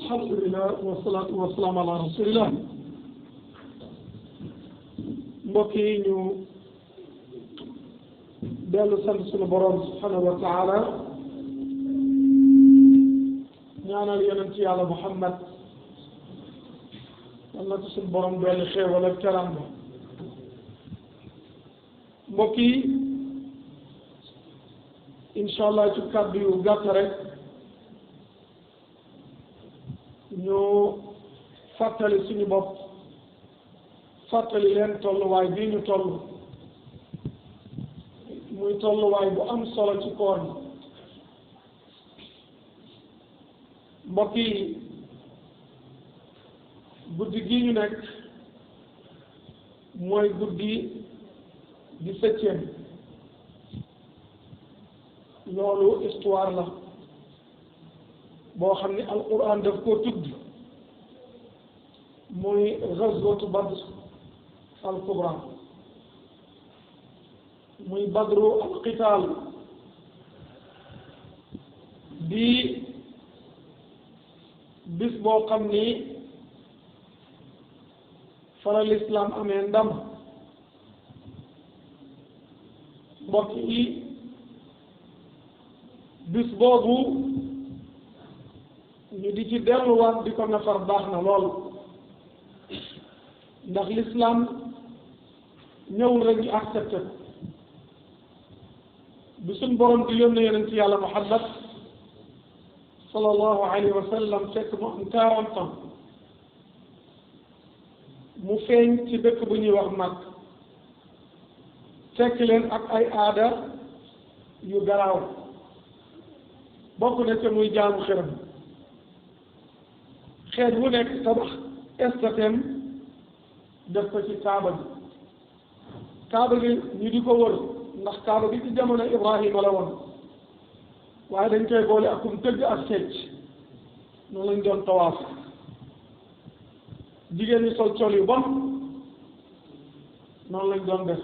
alhamdulillah wasalaatu wasalaam ala rasulillah mbokk yi ñu dellu sant sunu borom subhanahu wa taala ñaanal yonent yàlla Muhammad yàlla na sunu borom dolli xéewal ak teraanga mbokk yi incha allah ci kàddu yu gàtt rek ñu fàttali suñu bopp fàttali leen tolluwaay bii ñu toll muy tolluwaay bu am solo ci koor yi mbokk yi guddi gii ñu nekk mooy guddi di septième loolu histoire la boo xam ni alquran daf koo tudd muy ghazwatu badr al kubra muy badru al qital di bis boo xam ni fala l'islam amee ndam mbokk yi bis boobu ñu di ci delluwaat di ko nafar baax na lool ndax l'islam ñëwul rek ñu accepté ko bi suñ borom di yónne yonent yàlla Muhammad sallallahu alayhi wa sallam fekk mu am 40 ans mu feeñ ci dëkk bu ñuy wax Makka fekk leen ak ay aada yu garaaw bokk na ca muy jaamu xërëm xeet wu nekk tabax estatem def ko ci kaaba gi ñu di ko wër ndax kaaba gi ci jamono Ibrahima la woon waaye dañ koy boole akum tëgg ak fecc noonu lañ doon tawaaf jigéen ñi sol col yu bon noonu lañ doon def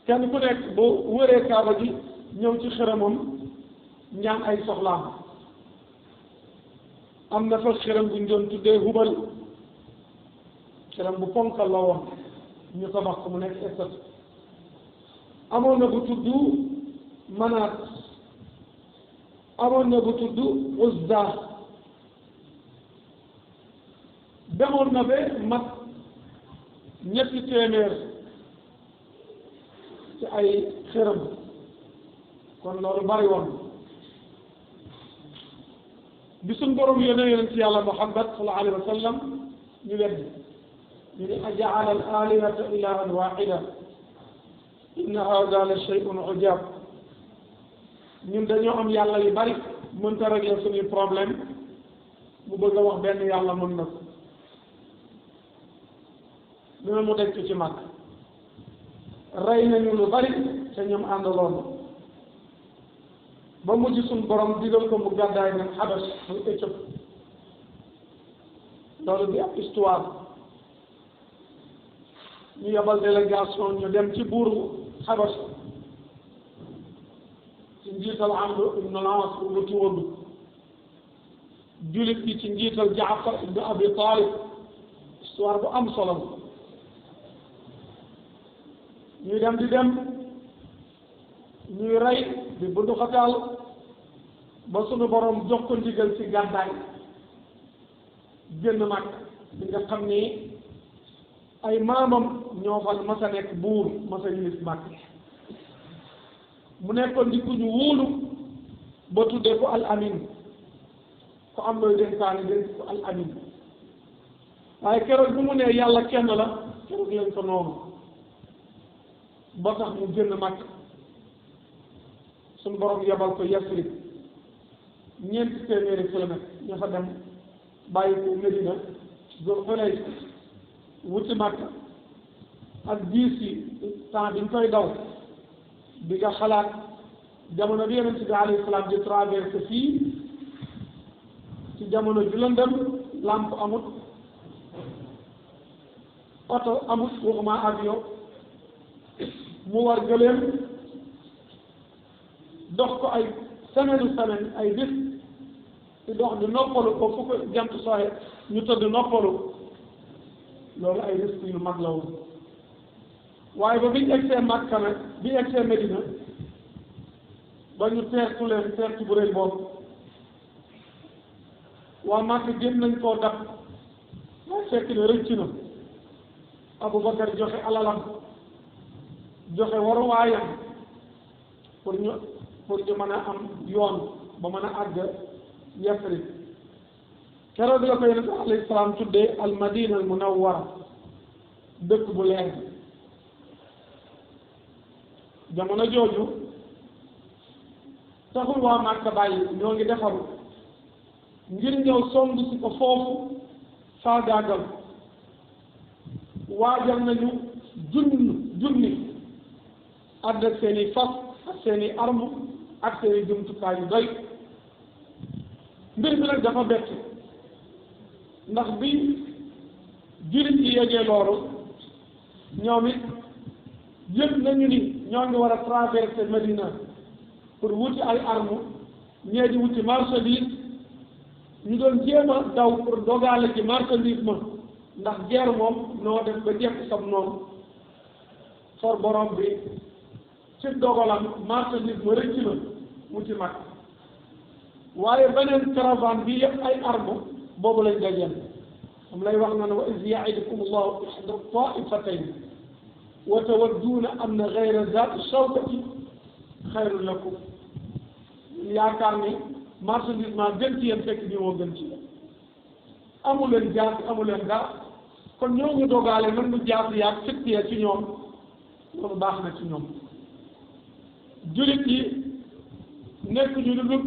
kenn ku nekk boo wëree kaaba gi ñëw ci xërëmam ñaan ay soxlaam am na fa xërëm bu ñu doon tuddee Hubal xërëm bu ponkal la woon ñu tabax ko mu nekk estat amoon na bu tudd Manaat amoon na bu tudd Uzza demoon na ba mat 200 ci ay xërëm kon loolu bari woon bi suñ borom yónnee yonent yàlla Muhammad sallallahu alayhi wa sallam ñu weddi ñu ne ajaala al alihata ilahan waxida inna hada la shay'un ujab ñun dañoo am yàlla yu bari mënta régler suñuy problème mu bëgg a wax benn yàlla mën na ko dina mu deg ci mag rey nañu lu bari te ñoom àndaloon ba mujj suñ borom digal ko mu gàddaay dem Xabas muy Éthiopie loolu di ab histoire ñu yebal délégation ñu dem ci buuru Xabas ci njiital Amr ibn al-As bu tuwadu jullit yi ci njiital Jaafar ibn Abi Talib histoire bu am solo ñuy dem di dem ñuy rey di bundu xataal ba sunu borom jox ko ndigal ci gàddaay génn mag bi nga xam ni ay maamam ñoo fa mas a nekk buur mas a yilif mag mu nekkoon di ku ñu wóolu ba tuddee ko al amin ko am looy dénkaane dénk ko al amin waaye keroog bu mu nee yàlla kenn la keroog leen ko noonu ba tax mu génn mag suñu borom yebal ko Yasrib 400 kilomètres ña fa dem bàyyi ko Medina Zul Xulayfa wuti Makka ak diis yi temps bi ñu koy daw bi nga xalaat jamono bi Yonent bi alayhi salaam di traversé fii ci jamono ju lëndëm lampe amut oto amut waxuma avion mu war gëléem dox ko ay semaine ay bis di dox di noppalu ko fu ko jant soxe ñu tëdd noppalu loolu ay risque yu mag la woon waaye ba biñu egsee Makka nag biñu egsee Medina ba ñu teertu leen teertu bu rëy boobu waa Makka génn nañ koo dab waaye fekk ne rëcc na Abubakar joxe alalam joxe waruwaayam pour ñu mën a am yoon ba mën a àgg Yasrib keroog la ko Yonent bi alayhi salaam tuddee al Madina al Munawwara dëkk bu leer jamono jooju taxul waa Makka bàyyi ñoo ngi defaru ngir ñëw song si ko foofu faagaagal waajal nañu junni ànd ak seen i fas ak seen i arme ak seen i jumtukaay yu doy mbir mi nag dafa bett ndax bi jullit yi yegee loolu ñoom it yëg nañu ni ñoo ngi war a traverser Medina pour wuti ay arme ñee di wuti marchandise ñu doon jéem a daw pour dogaale ci marchandise ma ndax guerre moom noo def ba jekk sab noonu for borom bi ci dogalam marchandise ma rëcc na mu ci mag waaye beneen caravane bi yëpp ay arme boobu lañ dajeel moom lay wax na ne wa iz ya'idukum allahu ihda taa'ifatayn wa tawadduuna anna ghayra zaati shawkati xayrun lakum yaakaar ni marchandise ma gën ci yéen fekk bi moo gën ci yéen amu leen jaas amu leen dara kon ñoo ñu dogaale nan mu jaas yaag fittee ci ñoom loolu baax na ci ñoom jullit yi nekk ñu lu dul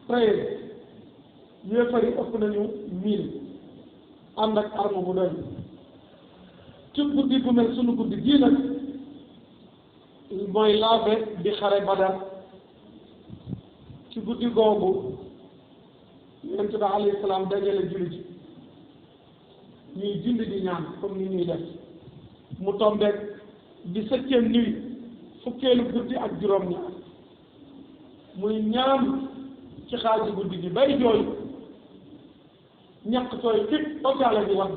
313 yéefar yi ëpp nañu 1000 ànd ak arme bu doy ci guddi gu mel sunu guddi gii nag mooy laabe di xare Badar ci guddi googu Yonent bi alayhi salaam dajale jullit ñuy julli di ñaan comme ni ñuy def mu tombeek di 7e nuit fukkeelu guddi ak juróom-ñaar muy ñaan ci xaaju guddi gi bay jooy ñàkk tooy fit tocaale ji wax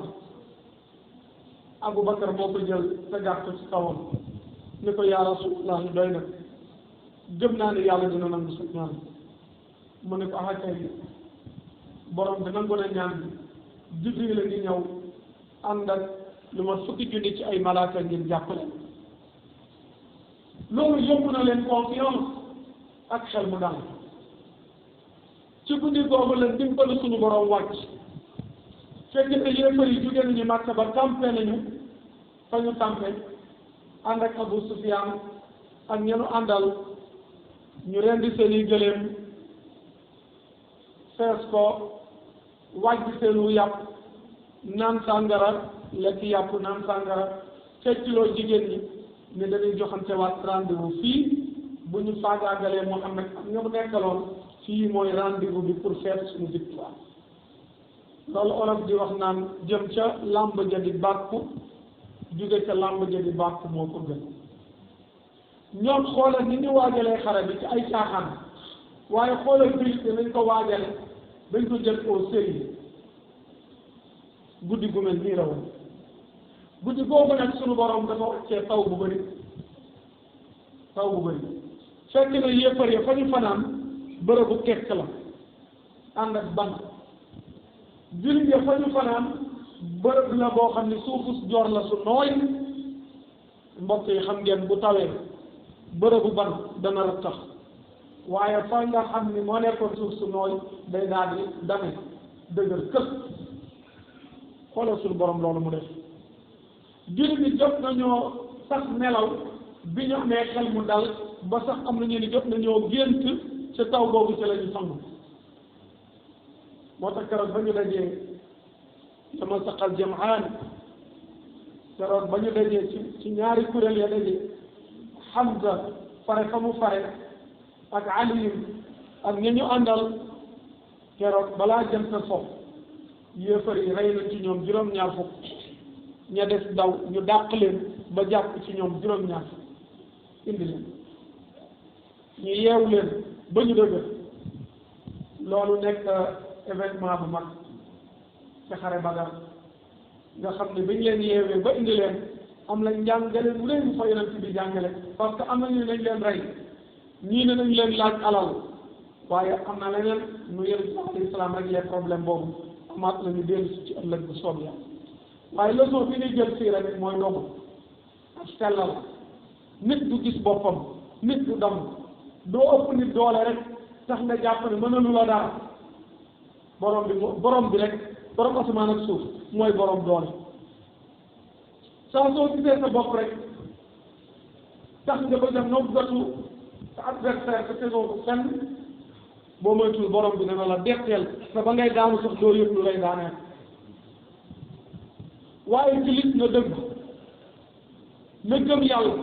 Abubakar moo ko jël tegaat ko ci kawam ni ko yaa Rasulallah doy na gëm naa ne yàlla dina nangu sa ñaan mu ne ko kay borom bi nangu na ñaan bi Jibril la ngi ñëw ànd ak lu ma fukki junni ci ay malaaka ngir jàppale loolu yóbbu na leen confiance ak xel mu dal ci guddi googu la dimbalu suñu borom wàcc fekk ne yéefar yi jóge nañu Makka ba campé nañu fa ñu campé ànd ak Abu Sufyaan ak ñenu àndal ñu rendi seeni gëléem fees ko wàjj seenu yàpp naan sàngara lekk yàpp naan sàngara feccloo jigéen ñi ne dañuy joxante waat rendez-vous fii bu ñu faagaagalee Muhammad ak ña mu nekkaloon fii mooy rendez-vous bi pour faire suñu victoire loolu olof di wax naan jëm ca làmb ja di bàkku jóge ca làmb ja di bàkku moo ko gën ñoom xoolal ni ñu waajalee xare bi ci ay caaxaan waaye xoolal jullit nañ ko waajale dañ ko jël au sérieux guddi gu mel nii la woon guddi googu nag sunu borom dafa wàccee taw bu bëri fekk na yéefar ya fa ñu fanaan bërëbu kekk la ànd ak ban jullit ya fa ñu fanaan bërëb la boo xam ne suufu joor la su nooy mbokk yi xam ngeen bu tawee bërëbu ban dana rattax waaye fa nga xam ni moo nekkoon suuf su nooy day daal di dame dëgër këpp xoolal suñu borom loolu mu def jullit bi jot nañoo sax nelaw bi ñu amee xel mu dal ba sax am na ñu ni jot nañoo gént ca taw boobu ca la ñu sangu moo tax keroog ba ñu dajee sama saqal jamaan keroog ba ñu dajee ci ñaari kuréel ya dajee Hamza fare fa mu fare ak Ali ak ña ñu àndal keroog balaa jant so yéefar yi rey na ci ñoom juróom-ñaar fukk ña des daw ñu dàq leen ba jàpp ci ñoom juróom-ñaar fukk indi leen ñu yeewu leen ba ñu dëgër loolu nekk événement bu mag ci xare Badar nga xam ne biñ leen yeewee ba indi leen am na njàngale bu leen fa yonent bi jàngale parce que am na ñu nañ leen rey ñii ne nañ leen laaj alal waaye am na leneen nu yonent bi alayhi salaam rek les problème boobu amaat la ñu dellu si ci ëllëg bu soob yàlla waaye leçon bi ñuy jël fii rek mooy ndogu ak sellal nit du gis boppam nit du dam doo ëpp nit doole rek tax nga jàpp ne mënalu la dara borom bi rek borom asamaan ak suuf mooy borom doole saa soo gisee sa bopp rek tax nga bëgg a noggatu sa adversaire sa tegoo ko fenn boo moytul borom bi dana la detteel te ba ngay daanu sax doo yëg lu lay daaneel waaye jullit na dëgg na gëm yàlla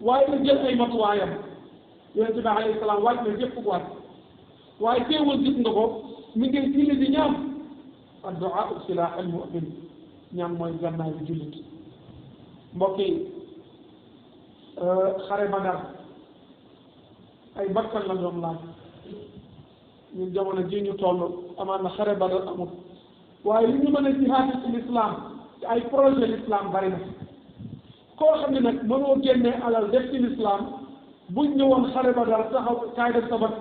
waaye na jël ay matuwaayam yonent bi alayhi salaam wàcc na jëpp wàcc waaye teewul gis nga ko mi ngi julli di ñaan addu'a silaah al mu'min ñaan mooy gànnaay bi jullit mbokk yi xare Badar ay bakkan la doon laaj ñun jamono ji ñu toll amaan na xare Badar amul waaye li ñu mën a jihaad ci l'islam ci ay projet l'islam bari na koo xam ne nag mënoo génnee alal def ci l'islam buñ ñëwoon xare Badar taxaw kaay def sabat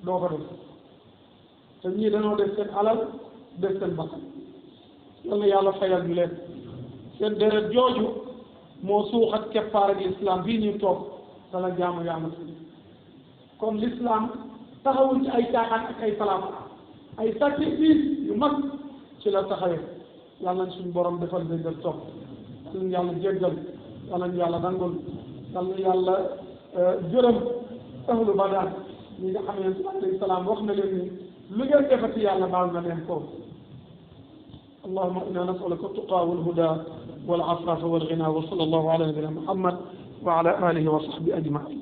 doo ko def te ñii dañoo def seen alal def seen bakkan yal na yàlla fayal ñu leen seen deret jooju moo suuxat keppaar ak l'islam bii ñuy toog dala jaamu yàlla si kon l'islam taxawul ci ay caaxaan ak ay salaam ay sacrifice yu mag ci la taxawee yàlla nañ suñu borom defal déggal topp yàlla nañ yàlla jéggal yàlla nañ yàlla nangul yàlla na yàlla gërëm ahlu Badar ñi nga xam ne alayhi salaam wax na leen ni lu ngeen defati yàlla baal na leen ko اللهم إنا نسألك التقى والهدى والعفاف والغنى وصلى الله على نبينا محمد وعلى آله وصحبه أجمعين